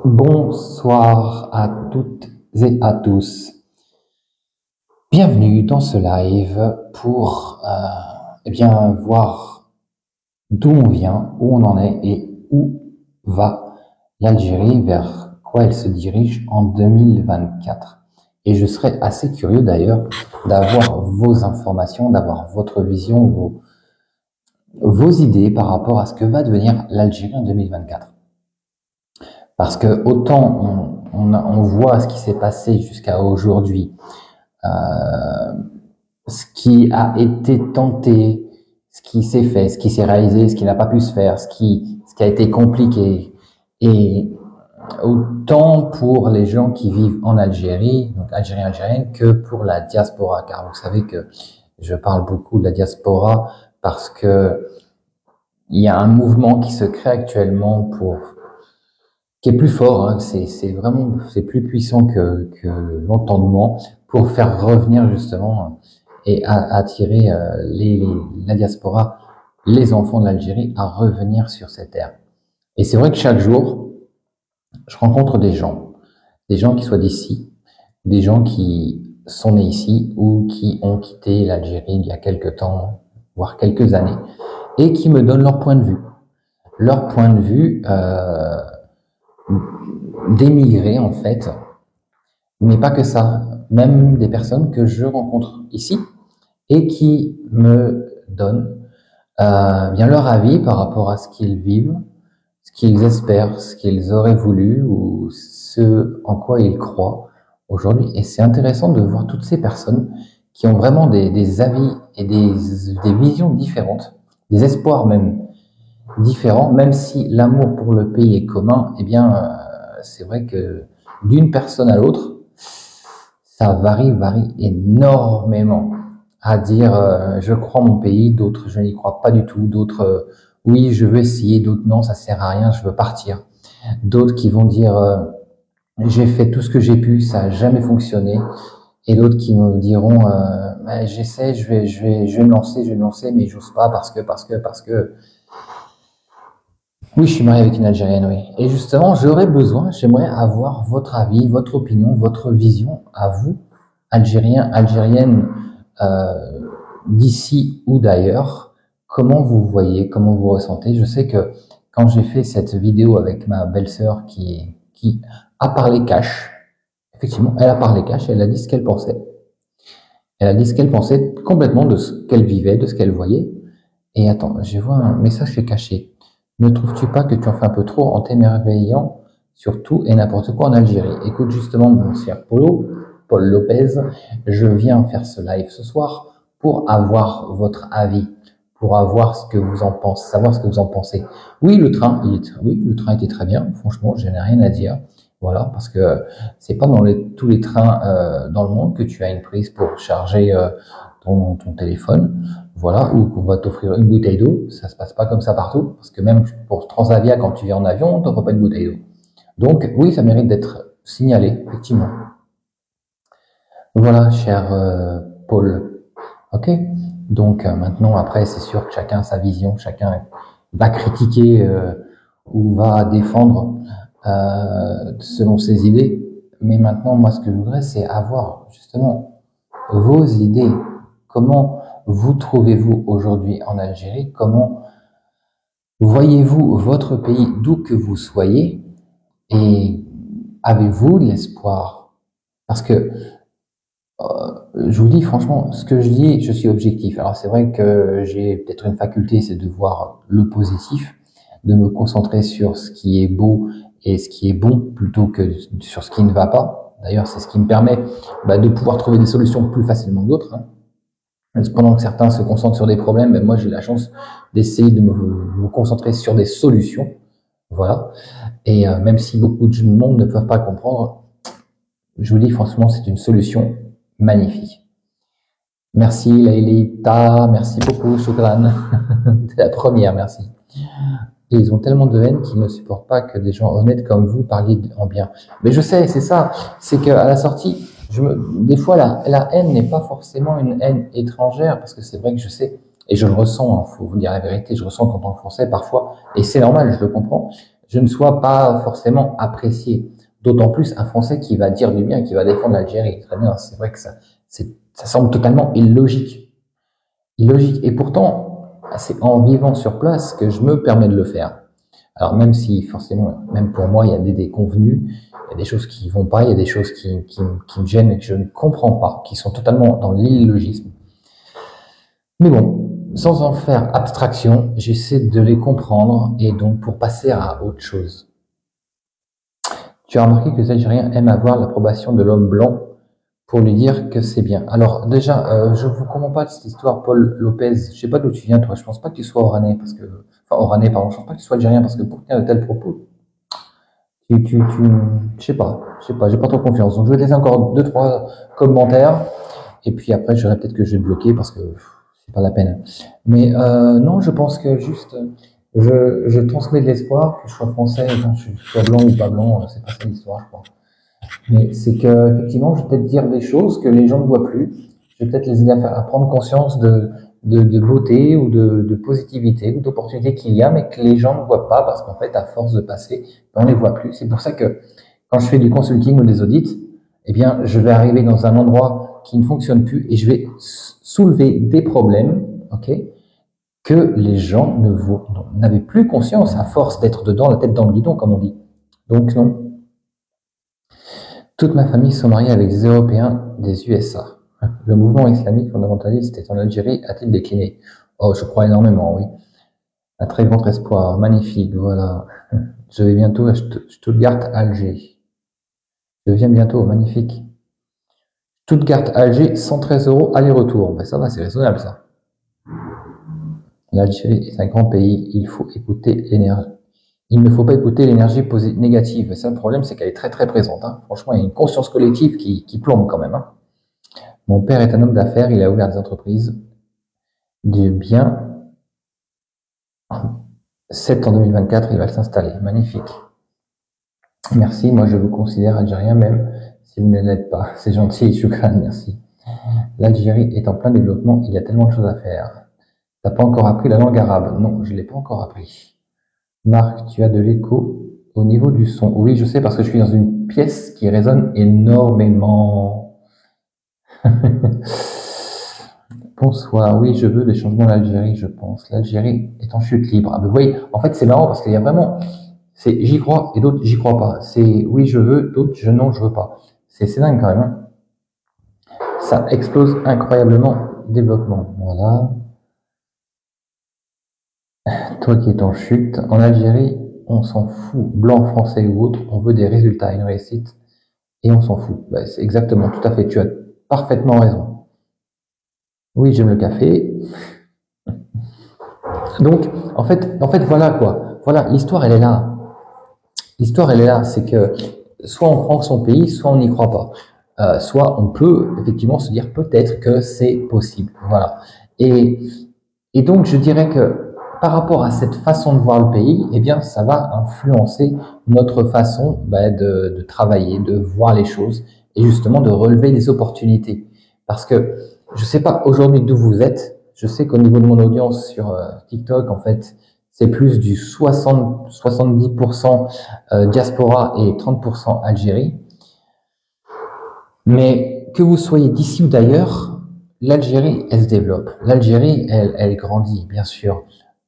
Bonsoir à toutes et à tous. Bienvenue dans ce live pour voir d'où on vient, où on en est et où va l'Algérie, vers quoi elle se dirige en 2024. Et je serais assez curieux d'ailleurs d'avoir vos informations, d'avoir votre vision, vos idées par rapport à ce que va devenir l'Algérie en 2024. Parce que autant on voit ce qui s'est passé jusqu'à aujourd'hui, ce qui a été tenté, ce qui s'est fait, ce qui s'est réalisé, ce qui n'a pas pu se faire, ce qui a été compliqué. Et autant pour les gens qui vivent en Algérie, donc Algériens, Algériennes, que pour la diaspora. Car vous savez que je parle beaucoup de la diaspora parce que il y a un mouvement qui se crée actuellement qui est plus fort, hein, c'est plus puissant que l'entendement pour faire revenir justement et attirer la diaspora, les enfants de l'Algérie à revenir sur cette terre. Et c'est vrai que chaque jour, je rencontre des gens qui soient d'ici, des gens qui sont nés ici ou qui ont quitté l'Algérie il y a quelques temps, voire quelques années, et qui me donnent leur point de vue. Leur point de vue d'émigrer en fait, mais pas que ça, même des personnes que je rencontre ici et qui me donnent bien leur avis par rapport à ce qu'ils vivent, ce qu'ils espèrent, ce qu'ils auraient voulu ou ce en quoi ils croient aujourd'hui. Et c'est intéressant de voir toutes ces personnes qui ont vraiment des avis et des visions différentes, des espoirs même différents, même si l'amour pour le pays est commun, eh bien c'est vrai que d'une personne à l'autre, ça varie énormément. À dire je crois mon pays, d'autres je n'y crois pas du tout, d'autres oui je veux essayer, d'autres non ça sert à rien, je veux partir. D'autres qui vont dire j'ai fait tout ce que j'ai pu, ça a jamais fonctionné, et d'autres qui me diront j'essaie, je vais me lancer, mais j'ose pas parce que oui, je suis marié avec une Algérienne, oui. Et justement, j'aimerais avoir votre avis, votre opinion, votre vision à vous, Algériens, Algériennes, d'ici ou d'ailleurs. Comment vous voyez, comment vous ressentez? Je sais que quand j'ai fait cette vidéo avec ma belle-sœur qui a parlé cash, effectivement, elle a parlé cash, elle a dit ce qu'elle pensait. Elle a dit ce qu'elle pensait complètement de ce qu'elle vivait, de ce qu'elle voyait. Et attends, je vois un message qui est caché. Ne trouves-tu pas que tu en fais un peu trop en t'émerveillant sur tout et n'importe quoi en Algérie? Écoute justement, mon cher Paul Lopez, je viens faire ce live ce soir pour avoir votre avis, pour avoir ce que vous en pensez, savoir ce que vous en pensez. Oui, le train était très bien. Franchement, je n'ai rien à dire. Voilà, parce que c'est pas dans tous les trains dans le monde que tu as une prise pour charger ton téléphone. Voilà, ou qu'on va t'offrir une bouteille d'eau, ça se passe pas comme ça partout, parce que même pour Transavia, quand tu viens en avion, on t'offre pas une bouteille d'eau. Donc oui, ça mérite d'être signalé, effectivement. Voilà, cher Paul. Ok. Donc maintenant, après, c'est sûr que chacun a sa vision, chacun va critiquer ou va défendre selon ses idées. Mais maintenant, moi, ce que je voudrais, c'est avoir justement vos idées. Comment vous trouvez-vous aujourd'hui en Algérie? Comment voyez-vous votre pays d'où que vous soyez? Et avez-vous de l'espoir? Parce que je vous dis franchement, ce que je dis, je suis objectif. Alors c'est vrai que j'ai peut-être une faculté, c'est de voir le positif, de me concentrer sur ce qui est beau et ce qui est bon plutôt que sur ce qui ne va pas. D'ailleurs, c'est ce qui me permet de pouvoir trouver des solutions plus facilement que d'autres. Hein. Pendant que certains se concentrent sur des problèmes, moi j'ai la chance d'essayer de me concentrer sur des solutions. Voilà. Et même si beaucoup de monde ne peuvent pas comprendre, je vous dis franchement, c'est une solution magnifique. Merci Laïlita, merci beaucoup, Shukran. C'est la première, merci. Et ils ont tellement de haine qu'ils ne supportent pas que des gens honnêtes comme vous parliez en bien. Mais je sais, c'est ça, c'est qu'à la sortie, des fois la haine n'est pas forcément une haine étrangère, parce que c'est vrai que je sais, et je le ressens, faut vous dire la vérité, je ressens qu'en tant que Français parfois, et c'est normal, je le comprends, je ne sois pas forcément apprécié. D'autant plus un Français qui va dire du bien, qui va défendre l'Algérie. Très bien, c'est vrai que ça semble totalement illogique. Illogique. Et pourtant, c'est en vivant sur place que je me permets de le faire. Alors même si forcément, même pour moi, il y a des déconvenus, il y a des choses qui vont pas, il y a des choses qui me gênent et que je ne comprends pas, qui sont totalement dans l'illogisme. Mais bon, sans en faire abstraction, j'essaie de les comprendre et donc pour passer à autre chose. Tu as remarqué que les Algériens aiment avoir l'approbation de l'homme blanc pour lui dire que c'est bien. Alors déjà, je ne vous comprends pas de cette histoire, Paul Lopez. Je sais pas d'où tu viens, toi. Je pense pas que tu sois oranais, parce que, enfin oranais, pardon. Je pense pas que tu sois algérien, parce que pour tenir de tels propos, je sais pas, j'ai pas trop confiance. Donc je vais te laisser encore 2-3 commentaires, et puis après, je verrai peut-être que je vais te bloquer parce que c'est pas la peine. Mais non, je pense que juste, je transmets de l'espoir, que je sois français, que je sois blanc ou pas blanc, c'est pas ça l'histoire, je crois. Mais c'est que, effectivement, je vais peut-être dire des choses que les gens ne voient plus. Je vais peut-être les aider à prendre conscience de beauté ou de positivité ou d'opportunité qu'il y a, mais que les gens ne voient pas parce qu'en fait, à force de passer, on les voit plus. C'est pour ça que quand je fais du consulting ou des audits, eh bien, je vais arriver dans un endroit qui ne fonctionne plus et je vais soulever des problèmes, ok, que les gens n'avaient plus conscience à force d'être dedans, la tête dans le guidon, comme on dit. Donc non. Toute ma famille sont mariés avec des Européens des USA. Le mouvement islamique fondamentaliste est en Algérie a-t-il décliné? Oh, je crois énormément, oui. Un très grand espoir, magnifique, voilà. Je vais bientôt à Stuttgart-Alger. Je viens bientôt, magnifique. Stuttgart-Alger, 113 € aller-retour. Ben ça va, c'est raisonnable ça. L'Algérie est un grand pays, il faut écouter l'énergie. Il ne faut pas écouter l'énergie négative. Et ça, le problème, c'est qu'elle est très très présente. Hein. Franchement, il y a une conscience collective qui plombe quand même. Hein. Mon père est un homme d'affaires, il a ouvert des entreprises de bien. 7 en 2024, il va s'installer. Magnifique. Merci, moi je vous considère algérien même si vous ne l'êtes pas. C'est gentil, Choukran, merci. L'Algérie est en plein développement, il y a tellement de choses à faire. T'as pas encore appris la langue arabe? Non, je l'ai pas encore appris. Marc, tu as de l'écho au niveau du son. Oui, je sais parce que je suis dans une pièce qui résonne énormément. Bonsoir, oui, je veux des changements en Algérie, je pense. L'Algérie est en chute libre. Ah ben, vous voyez, en fait, c'est marrant parce qu'il y a vraiment, c'est j'y crois et d'autres j'y crois pas. C'est oui, je veux, d'autres non, je veux pas. C'est dingue quand même. Hein. Ça explose incroyablement. Développement, voilà. Toi qui es en chute, en Algérie, on s'en fout, blanc, français ou autre, on veut des résultats, une réussite, et on s'en fout. Ben, c'est exactement, tout à fait, tu as parfaitement raison. Oui, j'aime le café. Donc, en fait, voilà quoi. Voilà, l'histoire, elle est là. L'histoire, elle est là. C'est que soit on croit en son pays, soit on n'y croit pas. Soit on peut effectivement se dire peut-être que c'est possible. Voilà. Et donc, je dirais que par rapport à cette façon de voir le pays, eh bien, ça va influencer notre façon de travailler, de voir les choses et justement de relever des opportunités. Parce que je ne sais pas aujourd'hui d'où vous êtes. Je sais qu'au niveau de mon audience sur TikTok, en fait, c'est plus du 70% diaspora et 30% Algérie. Mais que vous soyez d'ici ou d'ailleurs, l'Algérie, elle se développe. L'Algérie, elle grandit, bien sûr,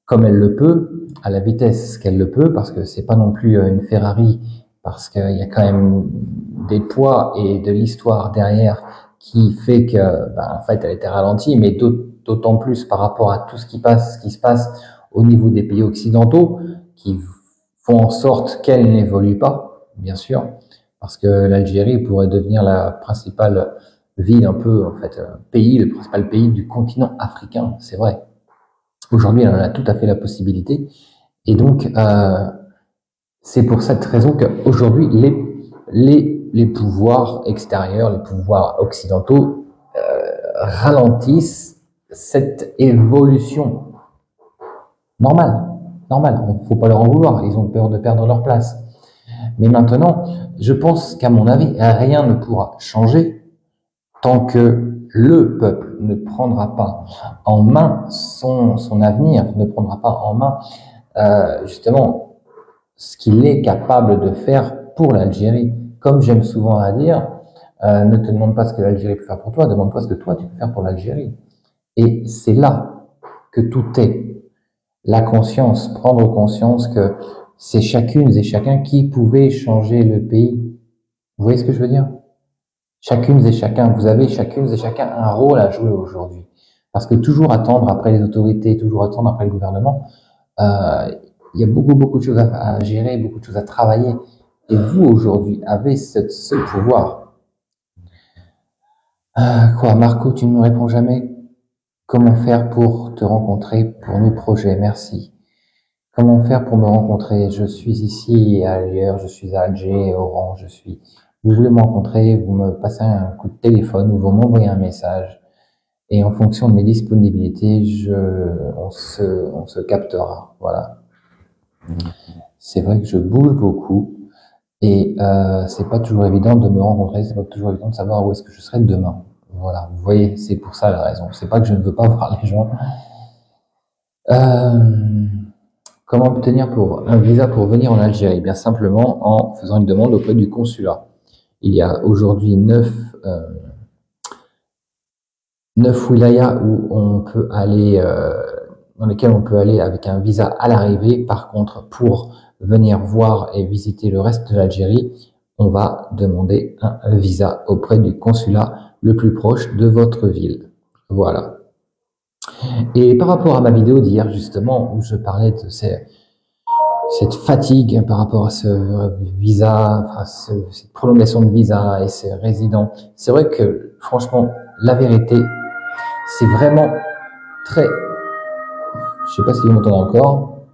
comme elle le peut, à la vitesse qu'elle le peut, parce que c'est pas non plus une Ferrari, parce qu'il y a quand même des poids et de l'histoire derrière qui fait que, en fait, elle était ralentie, mais d'autant plus par rapport à tout ce qui se passe au niveau des pays occidentaux, qui font en sorte qu'elle n'évolue pas, bien sûr, parce que l'Algérie pourrait devenir la principale ville, un peu, en fait, le principal pays du continent africain, c'est vrai. Aujourd'hui, elle en a tout à fait la possibilité. Et donc, c'est pour cette raison qu'aujourd'hui, les pouvoirs extérieurs, les pouvoirs occidentaux ralentissent cette évolution. Normal. Il ne faut pas leur en vouloir. Ils ont peur de perdre leur place. Mais maintenant, je pense qu'à mon avis, rien ne pourra changer tant que le peuple ne prendra pas en main son avenir, ne prendra pas en main justement ce qu'il est capable de faire pour l'Algérie. Comme j'aime souvent à dire, ne te demande pas ce que l'Algérie peut faire pour toi, demande-toi ce que toi tu peux faire pour l'Algérie. Et c'est là que tout est. La conscience, prendre conscience que c'est chacune et chacun qui pouvait changer le pays. Vous voyez ce que je veux dire? Chacune et chacun, vous avez chacune et chacun un rôle à jouer aujourd'hui. Parce que toujours attendre après les autorités, toujours attendre après le gouvernement, il y a beaucoup de choses à gérer, beaucoup de choses à travailler. Et vous, aujourd'hui, avez ce pouvoir. Quoi, Marco, tu ne me réponds jamais? Comment faire pour te rencontrer pour nos projets? Merci. Comment faire pour me rencontrer? Je suis ici et ailleurs, je suis à Alger, Oran, je suis... Vous voulez me rencontrer, vous me passez un coup de téléphone ou vous m'envoyez un message. Et en fonction de mes disponibilités, on se captera. Voilà. C'est vrai que je bouge beaucoup et c'est pas toujours évident de me rencontrer, c'est pas toujours évident de savoir où est-ce que je serai demain. Voilà, vous voyez, c'est pour ça la raison. C'est pas que je ne veux pas voir les gens. Comment obtenir un visa pour venir en Algérie? Bien simplement en faisant une demande auprès du consulat. Il y a aujourd'hui 9 wilayas où on peut aller, dans lesquels on peut aller avec un visa à l'arrivée. Par contre, pour venir voir et visiter le reste de l'Algérie, on va demander un visa auprès du consulat le plus proche de votre ville. Voilà. Et par rapport à ma vidéo d'hier, justement, où je parlais de cette fatigue par rapport à ce visa, enfin, cette prolongation de visa et ces résidents, c'est vrai que, franchement, la vérité, c'est vraiment très... Je sais pas si vous m'entendez encore.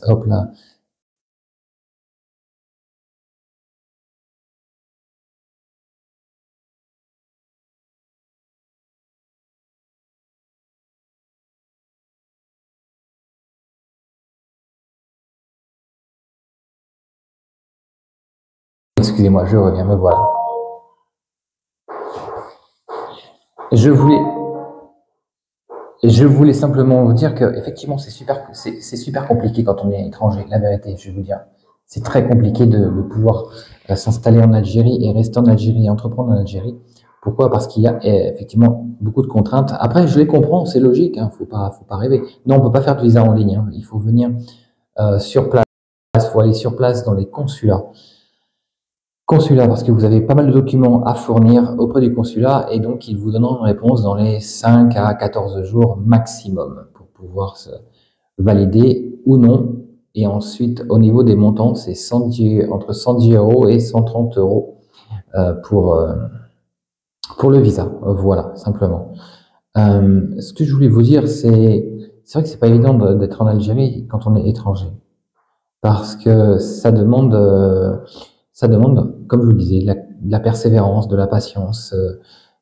Hop là. Excusez-moi, je reviens, me voilà. Je voulais simplement vous dire que effectivement c'est super compliqué quand on est étranger. La vérité, je vais vous dire, c'est très compliqué de pouvoir s'installer en Algérie et rester en Algérie et entreprendre en Algérie. Pourquoi? Parce qu'il y a effectivement beaucoup de contraintes. Après, je les comprends, c'est logique, hein, faut pas rêver. Non, on peut pas faire de visa en ligne. Hein. Il faut venir sur place. Il faut aller sur place dans les consulats. Consulat, parce que vous avez pas mal de documents à fournir auprès du consulat et donc ils vous donneront une réponse dans les 5 à 14 jours maximum pour pouvoir se valider ou non. Et ensuite, au niveau des montants, c'est entre 110 € et 130 € pour le visa. Voilà, simplement. Ce que je voulais vous dire, c'est vrai que c'est pas évident d'être en Algérie quand on est étranger, parce que ça demande, comme je vous le disais, de la persévérance, de la patience,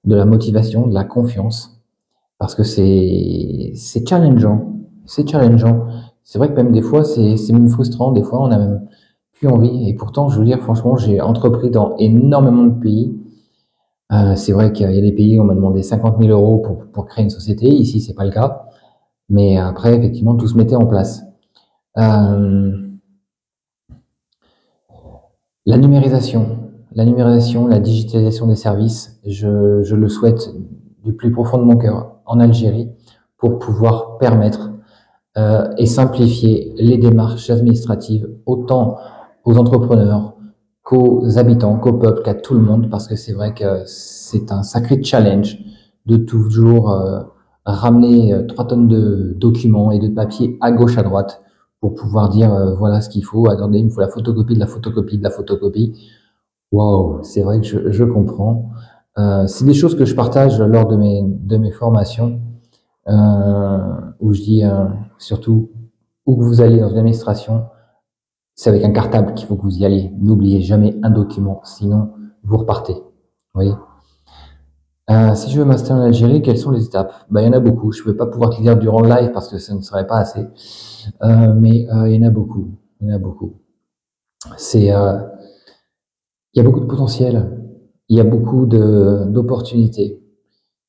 de la motivation, de la confiance, parce que c'est challengeant, c'est challengeant. C'est vrai que même des fois, c'est même frustrant, des fois on a même plus envie, et pourtant, je veux dire, franchement, j'ai entrepris dans énormément de pays. C'est vrai qu'il y a des pays où on m'a demandé 50 000 € pour créer une société, ici c'est pas le cas, mais après, effectivement, tout se mettait en place. La numérisation, la digitalisation des services, je le souhaite du plus profond de mon cœur en Algérie pour pouvoir permettre et simplifier les démarches administratives autant aux entrepreneurs qu'aux habitants, qu'au peuple, qu'à tout le monde, parce que c'est vrai que c'est un sacré challenge de toujours ramener 3 tonnes de documents et de papier à gauche, à droite, pour pouvoir dire voilà ce qu'il faut. Attendez, il me faut la photocopie de la photocopie de la photocopie. Waouh, c'est vrai que je comprends. C'est des choses que je partage lors de mes formations, où je dis surtout où que vous allez dans une administration, c'est avec un cartable qu'il faut que vous y allez. N'oubliez jamais un document, sinon vous repartez. Vous voyez. Si je veux m'installer en Algérie, quelles sont les étapes? Il y en a beaucoup. Je ne vais pas pouvoir te dire durant le live parce que ça ne serait pas assez. Mais il y en a beaucoup. Il y en a beaucoup. Il y a beaucoup de potentiel. Il y a beaucoup d'opportunités.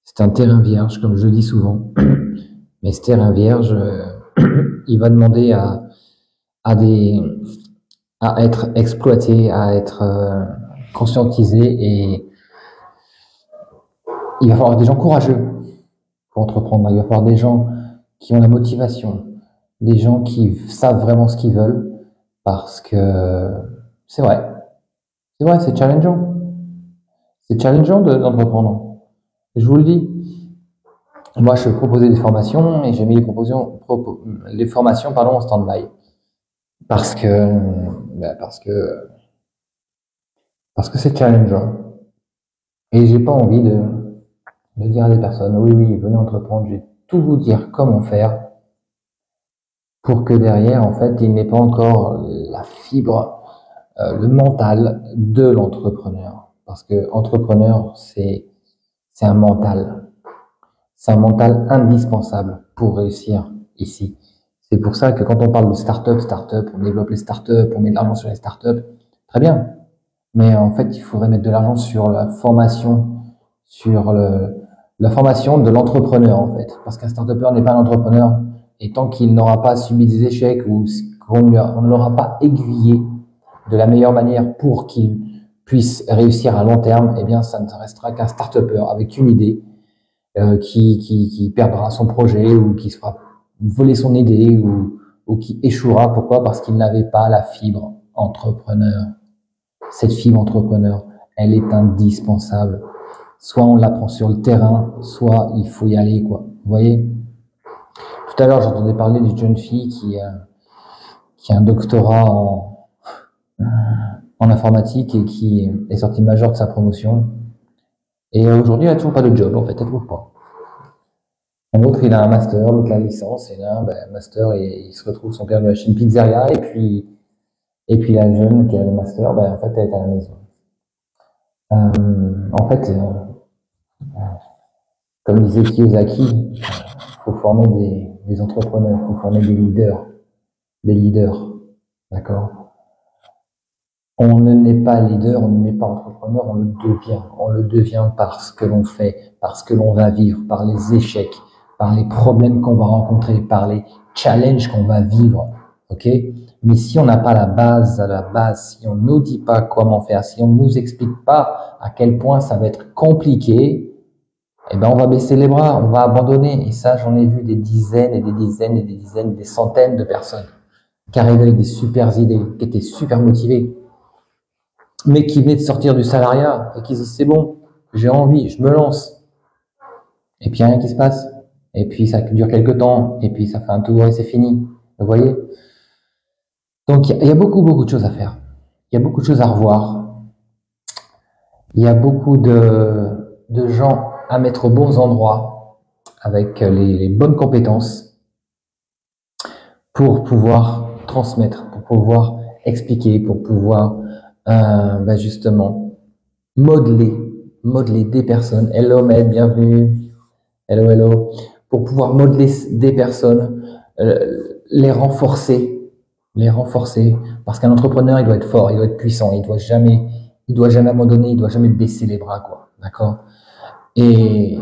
C'est un terrain vierge, comme je le dis souvent. Mais ce terrain vierge, il va demander à être exploité, à être conscientisé, et il va falloir des gens courageux pour entreprendre. Il va falloir des gens qui ont la motivation, des gens qui savent vraiment ce qu'ils veulent, parce que c'est vrai, c'est challengeant. C'est challengeant d'entreprendre. Je vous le dis. Moi, je proposais des formations et j'ai mis les formations en stand-by. Parce que c'est challengeant. Et j'ai pas envie de dire à des personnes, oui, venez entreprendre, je vais tout vous dire comment faire pour que derrière, en fait, il n'ait pas encore la fibre, le mental de l'entrepreneur. Parce que entrepreneur, c'est un mental. C'est un mental indispensable pour réussir ici. C'est pour ça que quand on parle de start-up, on développe les start-up, on met de l'argent sur les start-up, très bien. Mais en fait, il faudrait mettre de l'argent sur la formation, sur la formation de l'entrepreneur, en fait. Parce qu'un start-upper n'est pas un entrepreneur. Et tant qu'il n'aura pas subi des échecs ou qu'on ne l'aura pas aiguillé de la meilleure manière pour qu'il puisse réussir à long terme, eh bien, ça ne restera qu'un start-upper avec une idée qui perdra son projet ou qui se fera voler son idée ou qui échouera. Pourquoi? Parce qu'il n'avait pas la fibre entrepreneur. Cette fibre entrepreneur, elle est indispensable. Soit on l'apprend sur le terrain, soit il faut y aller, quoi. Vous voyez? Tout à l'heure, j'entendais parler d'une jeune fille qui a un doctorat en informatique et qui est sortie majeure de sa promotion. Et aujourd'hui, elle n'a toujours pas de job, en fait, elle ne trouve pas. Un autre, il a un master, l'autre la licence, et là, master, et il se retrouve, son père lui achète une pizzeria, et puis la jeune qui a le master, en fait, elle est à la maison. En fait, comme disait Kiyosaki, il faut former des entrepreneurs, il faut former des leaders, d'accord? On ne n'est pas leader, on ne n'est pas entrepreneur, on le devient. On le devient par ce que l'on fait, par ce que l'on va vivre, par les échecs, par les problèmes qu'on va rencontrer, par les challenges qu'on va vivre, ok? Mais si on n'a pas la base à la base, si on ne nous dit pas comment faire, si on ne nous explique pas à quel point ça va être compliqué, eh ben on va baisser les bras, on va abandonner. Et ça, j'en ai vu des dizaines et des dizaines et des dizaines, des centaines de personnes qui arrivaient avec des super idées, qui étaient super motivées, mais qui venaient de sortir du salariat et qui disaient c'est bon, j'ai envie, je me lance. Et puis rien qui se passe. Et puis ça dure quelques temps, et puis ça fait un tour et c'est fini. Vous voyez? Donc il y a beaucoup de choses à faire. Il y a beaucoup de choses à revoir. Il y a beaucoup de gens à mettre aux bons endroits avec les bonnes compétences pour pouvoir transmettre, pour pouvoir expliquer, pour pouvoir justement modeler des personnes. Hello Med, bienvenue. Hello. Pour pouvoir modeler des personnes, les renforcer. Parce qu'un entrepreneur, il doit être fort, il doit être puissant, il doit jamais abandonner, il doit jamais baisser les bras, quoi. D'accord? Et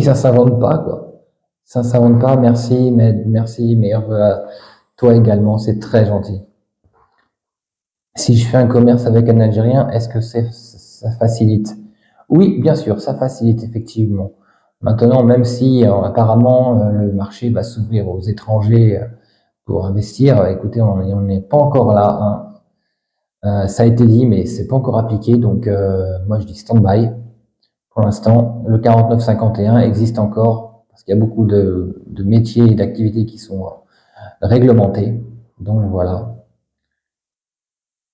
ça s'invente pas, quoi. Ça s'invente pas. Merci, Med, merci, meilleurs vœux à toi également, c'est très gentil. Si je fais un commerce avec un Algérien, est-ce que ça facilite? Oui, bien sûr, ça facilite effectivement. Maintenant, même si apparemment le marché va s'ouvrir aux étrangers pour investir, écoutez, on n'est pas encore là. Hein. Ça a été dit, mais c'est pas encore appliqué. Donc, moi, je dis stand-by. Pour l'instant, le 49-51 existe encore parce qu'il y a beaucoup de métiers et d'activités qui sont réglementés. Donc, voilà.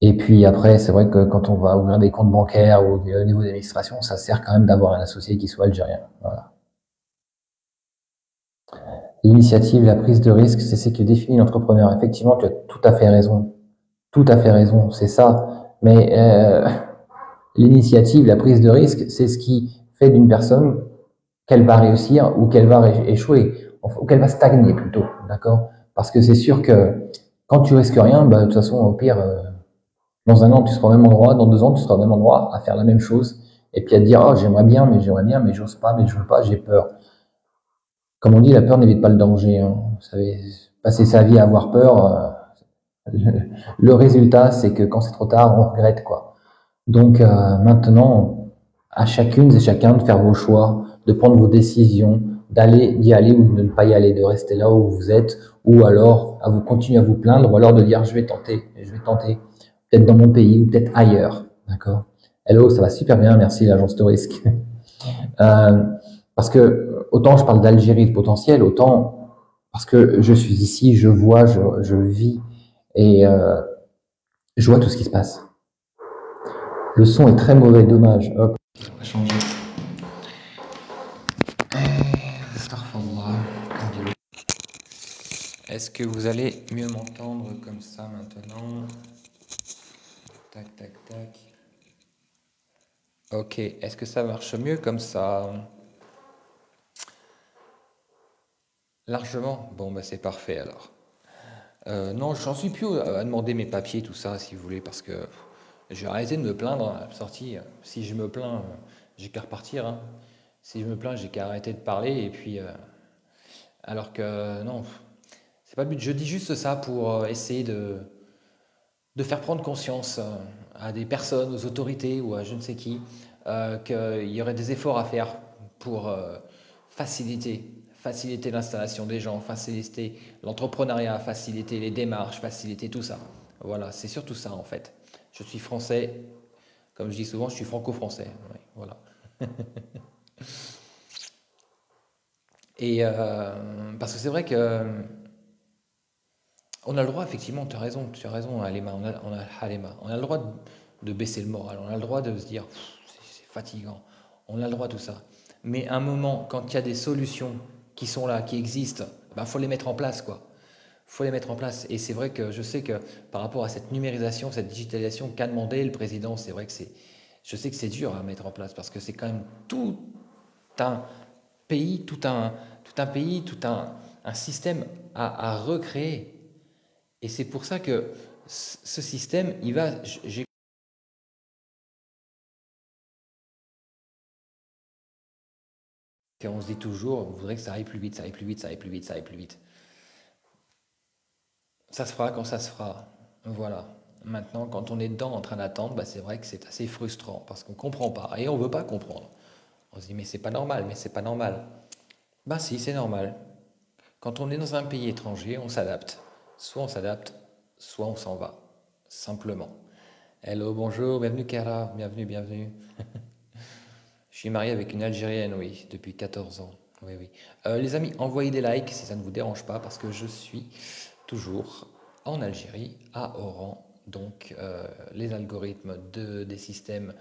Et puis après, c'est vrai que quand on va ouvrir des comptes bancaires ou au niveau d'administration, ça sert quand même d'avoir un associé qui soit algérien. Voilà. L'initiative, la prise de risque, c'est ce qui définit l'entrepreneur. Effectivement, tu as tout à fait raison. Tout à fait raison, c'est ça. Mais l'initiative, la prise de risque, c'est ce qui fait d'une personne qu'elle va réussir ou qu'elle va échouer, ou qu'elle va stagner plutôt, d'accord? Parce que c'est sûr que quand tu risques rien, de toute façon, au pire, dans un an, tu seras au même endroit, dans 2 ans, tu seras au même endroit, à faire la même chose, et puis à te dire, oh, j'aimerais bien, mais j'ose pas, mais je veux pas, j'ai peur. Comme on dit, la peur n'évite pas le danger, hein. Vous savez, passer sa vie à avoir peur, le résultat, c'est que quand c'est trop tard, on regrette, quoi. Donc maintenant, à chacune et chacun de faire vos choix, de prendre vos décisions, d'y aller ou de ne pas y aller, de rester là où vous êtes, ou alors à vous continuer à vous plaindre, ou alors de dire je vais tenter, peut-être dans mon pays ou peut-être ailleurs, d'accord. Hello, ça va super bien, merci l'agence de risque. Euh, parce que autant je parle d'Algérie de potentiel, autant parce que je suis ici, je vois, je vis et je vois tout ce qui se passe. Le son est très mauvais, dommage. Hop, ça va changer. Est-ce que vous allez mieux m'entendre comme ça maintenant? Tac, tac, tac. Ok, est-ce que ça marche mieux comme ça? Largement? Bon, bah c'est parfait alors. Non, j'en suis plus à demander mes papiers, tout ça, si vous voulez, parce que j'ai arrêté de me plaindre à la sortie. Si je me plains, j'ai qu'à repartir, hein. Si je me plains, j'ai qu'à arrêter de parler, et puis... alors que non, c'est pas le but. Je dis juste ça pour essayer de faire prendre conscience à des personnes, aux autorités ou à je ne sais qui, qu'il y aurait des efforts à faire pour faciliter l'installation des gens, faciliter l'entrepreneuriat, faciliter les démarches, faciliter tout ça. Voilà, c'est surtout ça en fait. Je suis français, comme je dis souvent, je suis franco-français. Ouais, voilà. Et parce que c'est vrai que on a le droit, effectivement, tu as raison, Halima, Halima. On a le droit de baisser le moral, on a le droit de se dire, c'est fatigant, on a le droit de tout ça. Mais à un moment, quand il y a des solutions qui sont là, qui existent, il faut les mettre en place, quoi. Faut les mettre en place. Et c'est vrai que je sais que par rapport à cette numérisation, cette digitalisation qu'a demandé le président, c'est vrai que je sais que c'est dur à mettre en place parce que c'est quand même tout un pays, un système à recréer. Et c'est pour ça que ce système, il va. On se dit toujours, on voudrait que ça aille plus vite, ça aille plus vite, ça aille plus vite, ça aille plus vite. Ça se fera quand ça se fera. Voilà. Maintenant, quand on est dedans en train d'attendre, c'est vrai que c'est assez frustrant parce qu'on ne comprend pas et on ne veut pas comprendre. On se dit, mais c'est pas normal, mais c'est pas normal. Bah si, c'est normal. Quand on est dans un pays étranger, on s'adapte. Soit on s'adapte, soit on s'en va. Simplement. Hello, bonjour, bienvenue Kara, bienvenue, bienvenue. Je suis marié avec une Algérienne, oui, depuis 14 ans. Oui, oui. Les amis, envoyez des likes si ça ne vous dérange pas, parce que je suis toujours en Algérie, à Oran. Donc, les algorithmes des systèmes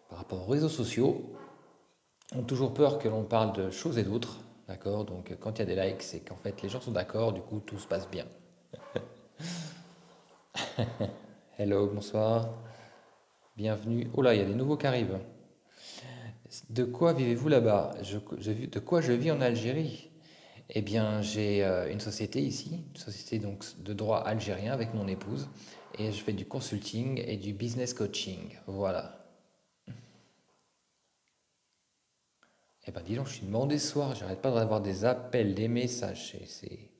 par rapport aux réseaux sociaux ont toujours peur que l'on parle de choses et d'autres. D'accord? Donc, quand il y a des likes, c'est qu'en fait, les gens sont d'accord, du coup, tout se passe bien. Hello, bonsoir, bienvenue. Oh là, il y a des nouveaux qui arrivent. De quoi vivez-vous là-bas? De quoi je vis en Algérie? Eh bien, j'ai une société ici, une société donc de droit algérien avec mon épouse, et je fais du consulting et du business coaching. Voilà. Eh ben, dis donc, je suis demandé ce soir, j'arrête pas d'avoir des appels, des messages, c'est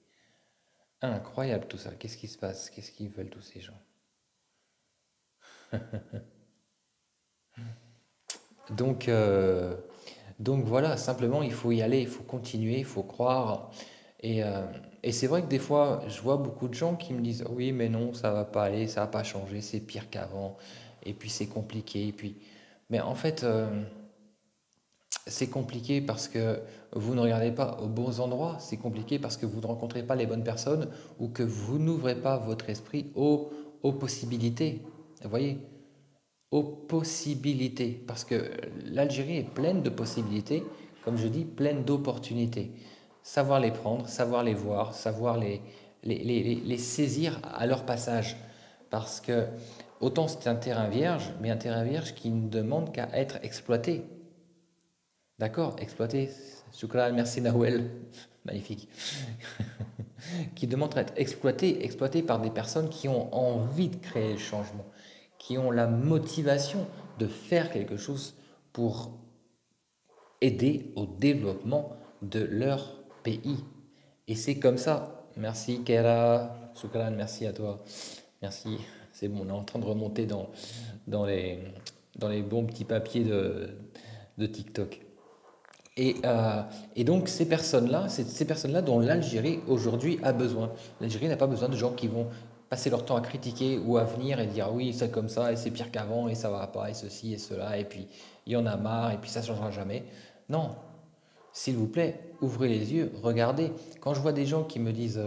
incroyable tout ça. Qu'est-ce qui se passe? Qu'est-ce qu'ils veulent tous ces gens? Donc, euh, donc voilà, simplement, il faut y aller, il faut continuer, il faut croire. Et, euh, et c'est vrai que des fois, je vois beaucoup de gens qui me disent, oui, mais non, ça va pas aller, ça va pas changer, c'est pire qu'avant, et puis c'est compliqué, et puis... Mais en fait, c'est compliqué parce que vous ne regardez pas aux bons endroits, c'est compliqué parce que vous ne rencontrez pas les bonnes personnes ou que vous n'ouvrez pas votre esprit aux possibilités. Vous voyez? Aux possibilités, parce que l'Algérie est pleine de possibilités, comme je dis, pleine d'opportunités. Savoir les prendre, savoir les voir, savoir les saisir à leur passage. Parce que autant c'est un terrain vierge, mais un terrain vierge qui ne demande qu'à être exploité. D'accord? Exploité. Shukran, merci Nawel. Magnifique. Qui demande à être exploité par des personnes qui ont envie de créer le changement, qui ont la motivation de faire quelque chose pour aider au développement de leur pays. Et c'est comme ça. Merci Kera, Shukran, merci à toi. Merci. C'est bon, on est en train de remonter dans les, dans les bons petits papiers de TikTok. Et, euh, et donc ces personnes-là, c'est ces personnes-là dont l'Algérie aujourd'hui a besoin. L'Algérie n'a pas besoin de gens qui vont passer leur temps à critiquer ou à venir et dire oui, c'est comme ça et c'est pire qu'avant et ça va pas et ceci et cela et puis il y en a marre et puis ça ne changera jamais. Non, s'il vous plaît, ouvrez les yeux, regardez. Quand je vois des gens qui me disent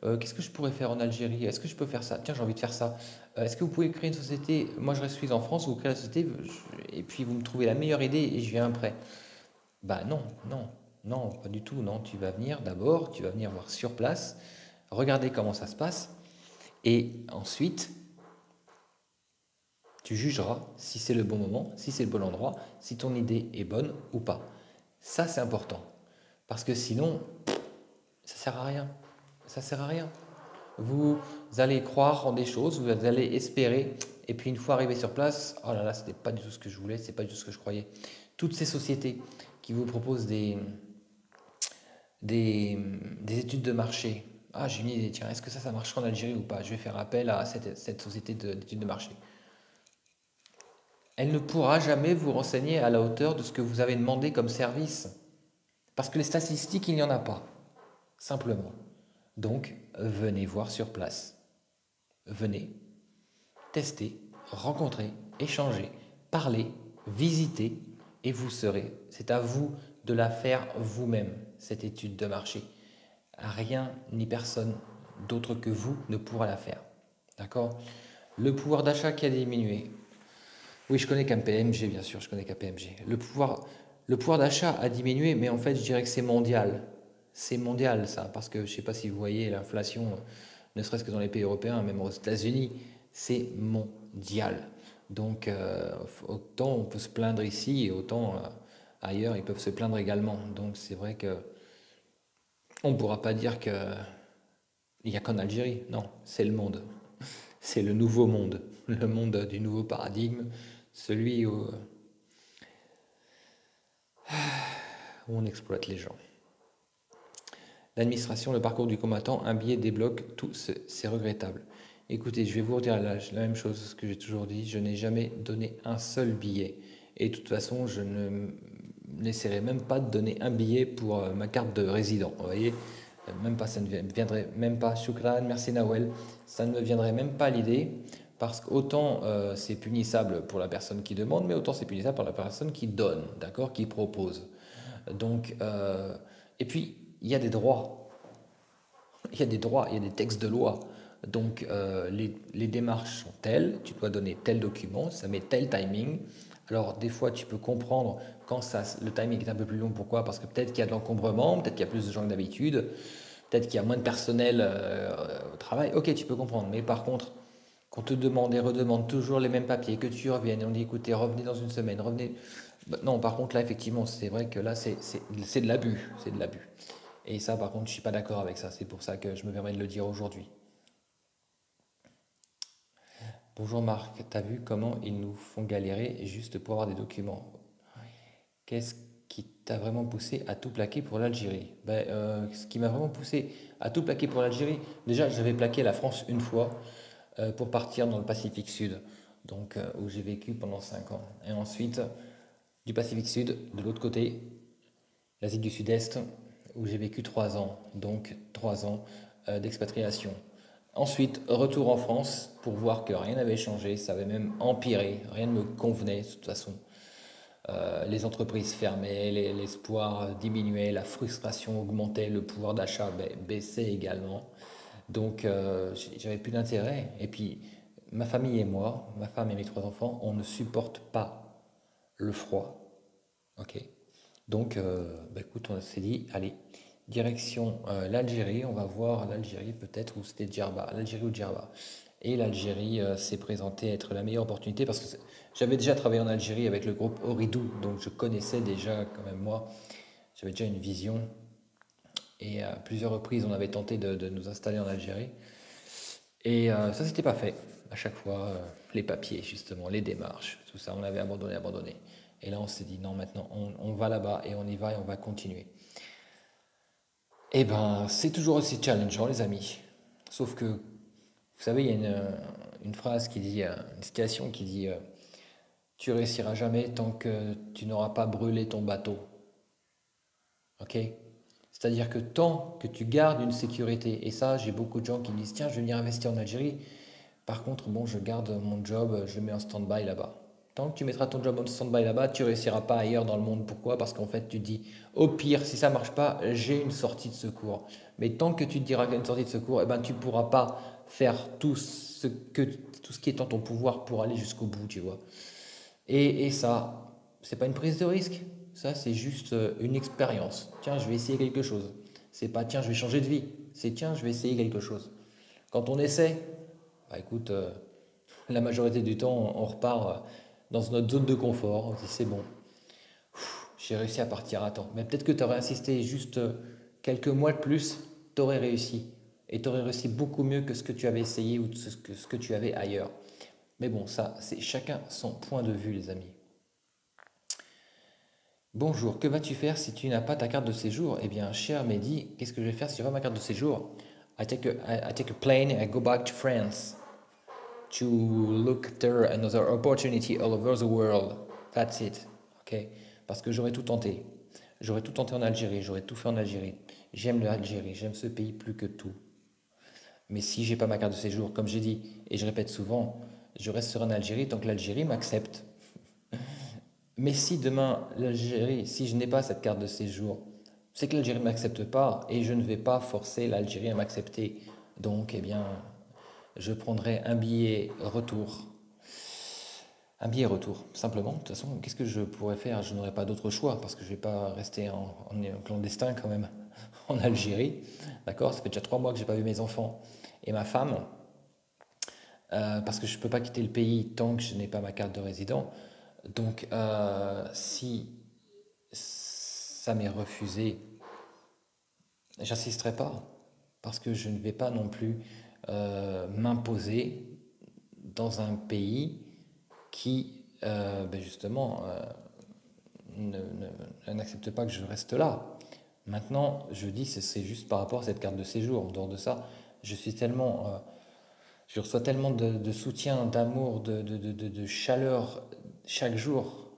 qu'est-ce que je pourrais faire en Algérie? Est-ce que je peux faire ça? Tiens, j'ai envie de faire ça. Est-ce que vous pouvez créer une société? Moi, je suis en France, vous créez la société et puis vous me trouvez la meilleure idée et je viens après. Bah non, non, non, pas du tout. Non, tu vas venir d'abord, tu vas venir voir sur place, regarder comment ça se passe et ensuite tu jugeras si c'est le bon moment, si c'est le bon endroit, si ton idée est bonne ou pas. Ça, c'est important. Parce que sinon, ça sert à rien. Ça sert à rien. Vous allez croire en des choses, vous allez espérer, et puis une fois arrivé sur place, oh là là, c'était pas du tout ce que je voulais, c'est pas du tout ce que je croyais. Toutes ces sociétés qui vous proposent des études de marché. Ah, j'ai une idée, tiens, est-ce que ça marchera en Algérie ou pas? Je vais faire appel à cette société d'études de marché. Elle ne pourra jamais vous renseigner à la hauteur de ce que vous avez demandé comme service. Parce que les statistiques, il n'y en a pas. Simplement. Donc, venez voir sur place. Venez, tester, rencontrer, échanger, parler, visiter, et vous serez. C'est à vous de la faire vous-même, cette étude de marché. Rien ni personne d'autre que vous ne pourra la faire. D'accord? Le pouvoir d'achat qui a diminué. Oui, je connais KPMG, bien sûr, je connais KPMG. Le pouvoir d'achat a diminué, mais en fait, je dirais que c'est mondial. C'est mondial, ça, parce que je ne sais pas si vous voyez l'inflation, ne serait-ce que dans les pays européens, même aux États-Unis, c'est mondial. Donc, autant on peut se plaindre ici, et autant ailleurs, ils peuvent se plaindre également. Donc, c'est vrai que on ne pourra pas dire qu'il n'y a qu'en Algérie. Non, c'est le monde. C'est le nouveau monde, le monde du nouveau paradigme, celui où on exploite les gens. L'administration, le parcours du combattant, un billet débloque tout, c'est regrettable. Écoutez, je vais vous redire la même chose que j'ai toujours dit, je n'ai jamais donné un seul billet. Et de toute façon, je ne n'essaierai même pas de donner un billet pour ma carte de résident. Vous voyez, même pas, ça ne viendrait même pas. Shukran, merci Nawel, ça ne me viendrait même pas à l'idée. Parce qu'autant c'est punissable pour la personne qui demande, mais autant c'est punissable pour la personne qui donne, d'accord, qui propose. Donc, et puis, il y a des droits. Il y a des droits, il y a des textes de loi. Donc, les démarches sont telles, tu dois donner tel document, ça met tel timing. Alors, des fois, tu peux comprendre quand le timing est un peu plus long. Pourquoi? Parce que peut-être qu'il y a de l'encombrement, peut-être qu'il y a plus de gens que d'habitude, peut-être qu'il y a moins de personnel au travail. Ok, tu peux comprendre. Mais par contre, qu'on te demande et redemande toujours les mêmes papiers, que tu reviennes et on dit écoutez, revenez dans une semaine, revenez. Bah, non, par contre, là, effectivement, c'est vrai que là, c'est de l'abus. C'est de l'abus. Et ça, par contre, je ne suis pas d'accord avec ça. C'est pour ça que je me permets de le dire aujourd'hui. Bonjour Marc, t'as vu comment ils nous font galérer juste pour avoir des documents? Qu'est-ce qui t'a vraiment poussé à tout plaquer pour l'Algérie? Ce qui m'a vraiment poussé à tout plaquer pour l'Algérie, déjà, j'avais plaqué la France une fois pour partir dans le Pacifique Sud, donc où j'ai vécu pendant 5 ans. Et ensuite, du Pacifique Sud, de l'autre côté, l'Asie du Sud-Est, où j'ai vécu 3 ans, donc 3 ans d'expatriation. Ensuite, retour en France pour voir que rien n'avait changé, ça avait même empiré, rien ne me convenait de toute façon. Les entreprises fermaient, l'espoir diminuait, la frustration augmentait, le pouvoir d'achat baissait également. Donc, j'avais plus d'intérêt. Et puis, ma famille et moi, ma femme et mes 3 enfants, on ne supporte pas le froid. Ok. Donc, écoute, on s'est dit, allez, direction l'Algérie. On va voir l'Algérie peut-être, ou c'était Djerba, l'Algérie ou Djerba. Et l'Algérie s'est présentée être la meilleure opportunité parce que j'avais déjà travaillé en Algérie avec le groupe Ooredoo, donc je connaissais déjà quand même moi, j'avais déjà une vision. Et à plusieurs reprises, on avait tenté de nous installer en Algérie. Et ça, c'était pas fait. À chaque fois, les papiers, justement, les démarches, tout ça, on avait abandonné, abandonné. Et là, on s'est dit, non, maintenant, on va là-bas et on y va et on va continuer. Eh ben, c'est toujours aussi challengeant, les amis. Sauf que, vous savez, il y a une phrase qui dit, une citation qui dit tu réussiras jamais tant que tu n'auras pas brûlé ton bateau. Ok? C'est-à-dire que tant que tu gardes une sécurité, et ça, j'ai beaucoup de gens qui me disent tiens, je vais venir investir en Algérie. Par contre, bon, je garde mon job, je le mets en stand-by là-bas. Tant que tu mettras ton job en stand-by là-bas, tu réussiras pas ailleurs dans le monde. Pourquoi? Parce qu'en fait, tu dis, au pire, si ça marche pas, j'ai une sortie de secours. Mais tant que tu te diras qu'il y a une sortie de secours, eh ben, tu pourras pas faire tout ce qui est en ton pouvoir pour aller jusqu'au bout, tu vois. Et ça, c'est pas une prise de risque. Ça, c'est juste une expérience. Tiens, je vais essayer quelque chose. C'est pas tiens, je vais changer de vie. C'est tiens, je vais essayer quelque chose. Quand on essaie, bah écoute, la majorité du temps, on repart dans notre zone de confort. On se dit c'est bon, j'ai réussi à partir à temps. Mais peut-être que tu aurais insisté juste quelques mois de plus, tu aurais réussi. Et tu aurais réussi beaucoup mieux que ce que tu avais essayé ou ce que tu avais ailleurs. Mais bon, ça, c'est chacun son point de vue, les amis. Bonjour, que vas-tu faire si tu n'as pas ta carte de séjour? Eh bien, cher Mehdi, qu'est-ce que je vais faire si je n'ai pas ma carte de séjour? I take a plane and I go back to France to look there another opportunity all over the world. That's it. Ok? Parce que j'aurais tout tenté. J'aurais tout tenté en Algérie, j'aurais tout fait en Algérie. J'aime l'Algérie, j'aime ce pays plus que tout. Mais si j'ai pas ma carte de séjour, comme j'ai dit, et je répète souvent, je resterai en Algérie tant que l'Algérie m'accepte. Mais si demain, l'Algérie, si je n'ai pas cette carte de séjour, c'est que l'Algérie ne m'accepte pas et je ne vais pas forcer l'Algérie à m'accepter. Donc, eh bien, je prendrai un billet retour. Un billet retour, simplement. De toute façon, qu'est-ce que je pourrais faire? Je n'aurais pas d'autre choix parce que je ne vais pas rester en clandestin quand même en Algérie. D'accord? Ça fait déjà 3 mois que j'ai pas vu mes enfants et ma femme parce que je ne peux pas quitter le pays tant que je n'ai pas ma carte de résident. Donc, si ça m'est refusé, j'insisterai pas parce que je ne vais pas non plus m'imposer dans un pays qui, justement, n'accepte pas que je reste là. Maintenant, je dis c'est juste par rapport à cette carte de séjour. En dehors de ça, je suis tellement, je reçois tellement de soutien, d'amour, de chaleur chaque jour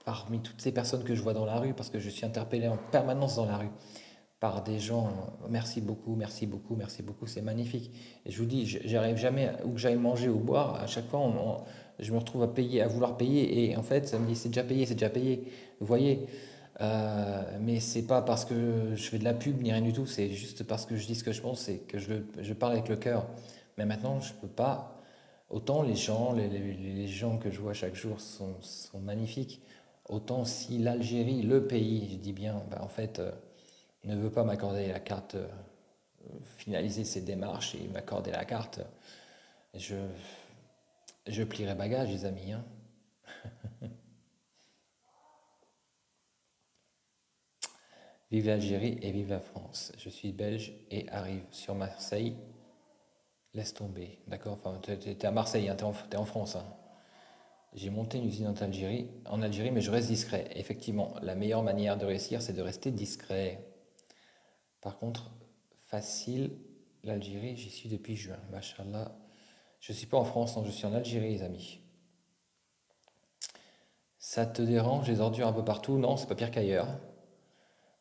parmi toutes ces personnes que je vois dans la rue, parce que je suis interpellé en permanence dans la rue par des gens. Merci beaucoup, merci beaucoup, merci beaucoup, c'est magnifique. Et je vous dis, j'arrive jamais où que j'aille manger ou boire. À chaque fois, je me retrouve à payer, à vouloir payer, et en fait, ça me dit c'est déjà payé, c'est déjà payé. Vous voyez, mais c'est pas parce que je fais de la pub ni rien du tout. C'est juste parce que je dis ce que je pense et que je parle avec le cœur. Mais maintenant, je peux pas. Autant les gens que je vois chaque jour sont magnifiques. Autant si l'Algérie, le pays, je dis bien, bah, en fait, ne veut pas m'accorder la carte, finaliser ses démarches et m'accorder la carte, je, je plierai bagage, les amis, hein. Vive l'Algérie et vive la France. Je suis belge et arrive sur Marseille. Laisse tomber, d'accord? Enfin, t'es à Marseille, hein, t'es en France, hein. J'ai monté une usine en Algérie, mais je reste discret. Effectivement, la meilleure manière de réussir, c'est de rester discret. Par contre, facile, l'Algérie, j'y suis depuis juin. Machallah. Je suis pas en France, non, je suis en Algérie, les amis. Ça te dérange les ordures un peu partout? Non, c'est pas pire qu'ailleurs.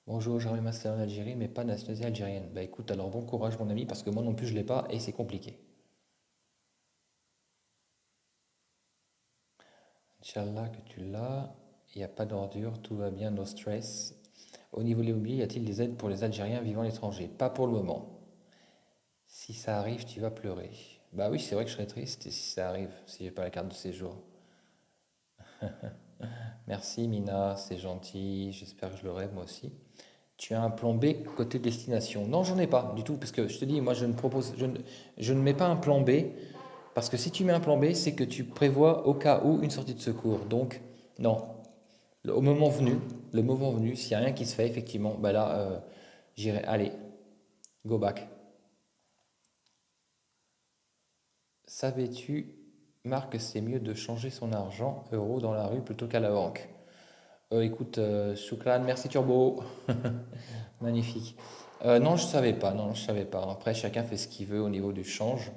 Bonjour, j'aimerais m'installer en Algérie, mais pas de nationalité algérienne. Bah écoute, alors bon courage, mon ami, parce que moi non plus je l'ai pas et c'est compliqué. Inch'Allah que tu l'as. Il n'y a pas d'ordures, tout va bien, no stress. Au niveau de l'immobilier, y a-t-il des aides pour les Algériens vivant à l'étranger? Pas pour le moment. Si ça arrive, tu vas pleurer. Bah oui, c'est vrai que je serais triste si ça arrive, si j'ai pas la carte de séjour. Merci Mina, c'est gentil, j'espère que je l'aurai moi aussi. Tu as un plan B côté destination? Non, j'en ai pas du tout, parce que je te dis, moi je ne propose, je ne mets pas un plan B, parce que si tu mets un plan B, c'est que tu prévois au cas où une sortie de secours. Donc, non. Au moment venu, le moment venu, s'il n'y a rien qui se fait, effectivement, bah là, j'irai, allez, go back. Savais-tu, Marc, que c'est mieux de changer son argent euro dans la rue plutôt qu'à la banque? Écoute, Choukran, merci Turbo. Magnifique. Non, je savais pas, non, je savais pas. Après, chacun fait ce qu'il veut au niveau du change.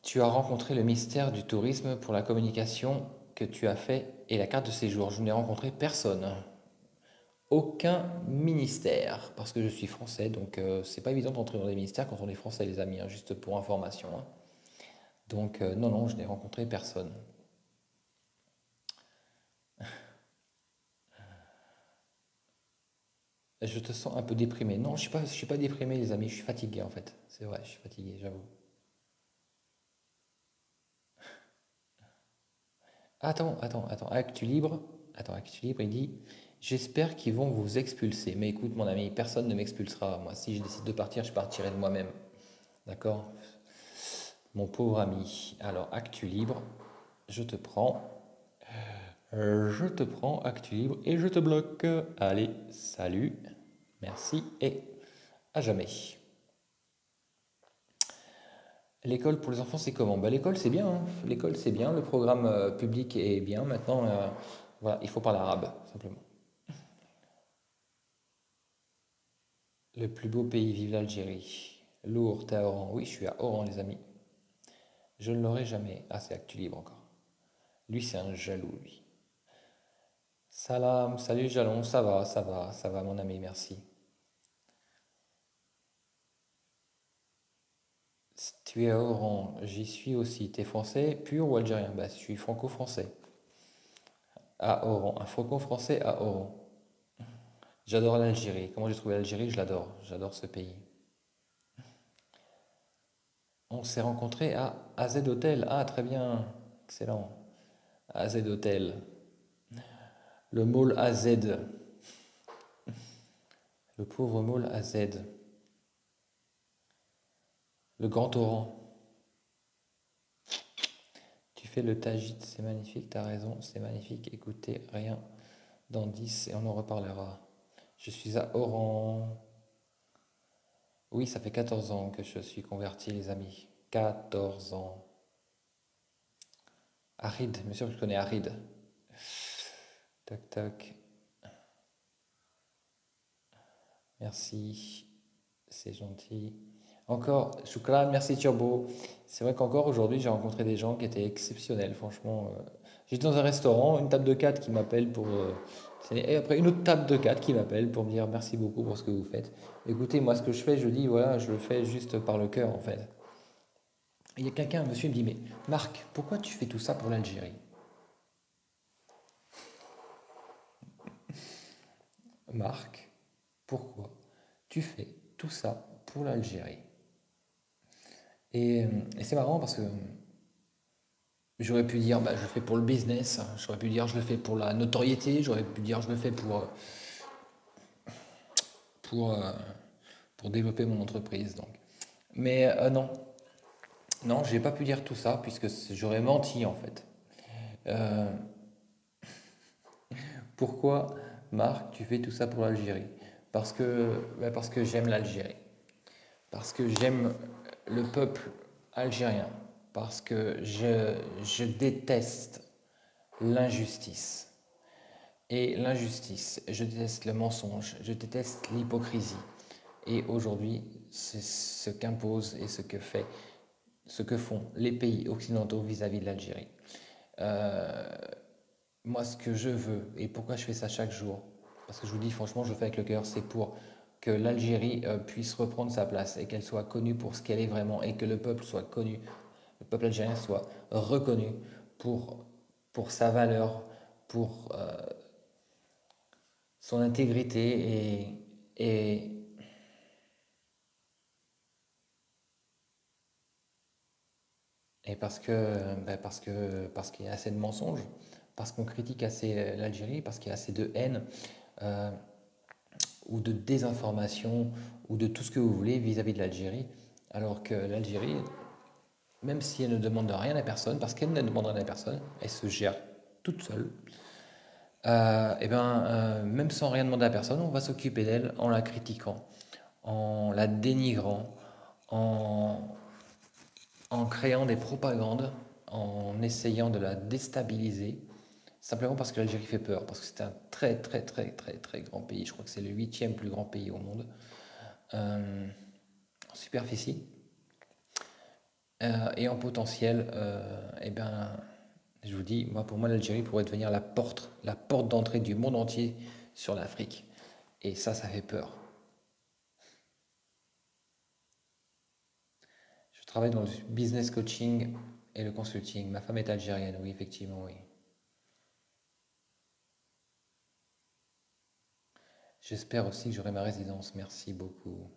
Tu as rencontré le ministère du tourisme pour la communication que tu as fait et la carte de séjour. Je n'ai rencontré personne. Aucun ministère, parce que je suis français, donc c'est pas évident d'entrer dans les ministères quand on est français, les amis, hein, juste pour information, hein. Donc non, non, je n'ai rencontré personne. Je te sens un peu déprimé. Non, je suis pas déprimé, les amis, je suis fatigué en fait. C'est vrai, je suis fatigué, j'avoue. Attends. Actu Libre. Attends, Actu Libre, il dit, j'espère qu'ils vont vous expulser. Mais écoute, mon ami, personne ne m'expulsera. Moi, si je décide de partir, je partirai de moi-même. D'accord? Mon pauvre ami. Alors, Actu Libre, je te prends. Je te prends, Actu Libre, et je te bloque. Allez, salut, merci et à jamais. L'école pour les enfants, c'est comment? Bah, l'école, c'est bien, hein. L'école, c'est bien. Le programme public est bien. Maintenant, voilà, il faut parler arabe, simplement. Le plus beau pays, vive l'Algérie. Lourd, t'es à Oran. Oui, je suis à Oran, les amis. Je ne l'aurai jamais. Ah, c'est Actu Libre encore. Lui, c'est un jaloux, lui. Salam, salut Jalon, ça va, mon ami, merci. Tu es à Oran, j'y suis aussi. T'es français pur ou algérien? Bah, je suis franco-français. À Oran, un franco-français à Oran. J'adore l'Algérie. Comment j'ai trouvé l'Algérie? Je l'adore. J'adore ce pays. On s'est rencontrés à AZ Hotel. Ah, très bien. Excellent. AZ Hotel. Le mall AZ. Le pauvre mall AZ. Le Grand Oran. Tu fais le Tagit, c'est magnifique, t'as raison, c'est magnifique. Écoutez, rien dans 10 et on en reparlera. Je suis à Oran. Oui, ça fait 14 ans que je suis converti, les amis. 14 ans. Arid, bien sûr que je connais Arid. Tac, tac. Merci. C'est gentil. Encore, Choukran, merci Turbo. C'est vrai qu'encore aujourd'hui, j'ai rencontré des gens qui étaient exceptionnels, franchement. J'étais dans un restaurant, une table de 4 qui m'appelle pour. Et après, une autre table de 4 qui m'appelle pour me dire merci beaucoup pour ce que vous faites. Écoutez, moi, ce que je fais, je dis, voilà, je le fais juste par le cœur, en fait. Il y a quelqu'un, un monsieur, il me dit, mais Marc, pourquoi tu fais tout ça pour l'Algérie? Marc, pourquoi tu fais tout ça pour l'Algérie? Et, et c'est marrant parce que j'aurais pu dire bah, je le fais pour le business, j'aurais pu dire je le fais pour la notoriété, j'aurais pu dire je le fais pour, euh, pour développer mon entreprise. Donc. Mais non, non, j'ai pas pu dire tout ça puisque j'aurais menti en fait. Euh, Pourquoi, Marc, tu fais tout ça pour l'Algérie? Parce que j'aime l'Algérie, parce que j'aime le peuple algérien, parce que je déteste l'injustice. Et l'injustice, je déteste le mensonge, je déteste l'hypocrisie. Et aujourd'hui, c'est ce qu'impose et ce que font les pays occidentaux vis-à-vis de l'Algérie. Euh, Moi, ce que je veux et pourquoi je fais ça chaque jour, parce que je vous dis franchement, je le fais avec le cœur, c'est pour que l'Algérie puisse reprendre sa place et qu'elle soit connue pour ce qu'elle est vraiment et que le peuple soit connu, le peuple algérien soit reconnu pour, pour sa valeur, pour son intégrité et parce qu'il y a assez de mensonges, parce qu'on critique assez l'Algérie, parce qu'il y a assez de haine euh, ou de désinformation ou de tout ce que vous voulez vis-à-vis de l'Algérie, alors que l'Algérie, même si elle ne demande rien à personne, parce qu'elle ne demande rien à personne, elle se gère toute seule, même sans rien demander à personne, on va s'occuper d'elle en la critiquant, en la dénigrant, en, en créant des propagandes, en essayant de la déstabiliser, simplement parce que l'Algérie fait peur, parce que c'est un très très très très très grand pays. Je crois que c'est le huitième plus grand pays au monde. euh, en superficie et en potentiel. Eh ben, je vous dis, moi, pour moi, l'Algérie pourrait devenir la porte d'entrée du monde entier sur l'Afrique. Et ça fait peur. Je travaille dans le business coaching et le consulting. Ma femme est algérienne, oui, effectivement, oui. J'espère aussi que j'aurai ma résidence. Merci beaucoup.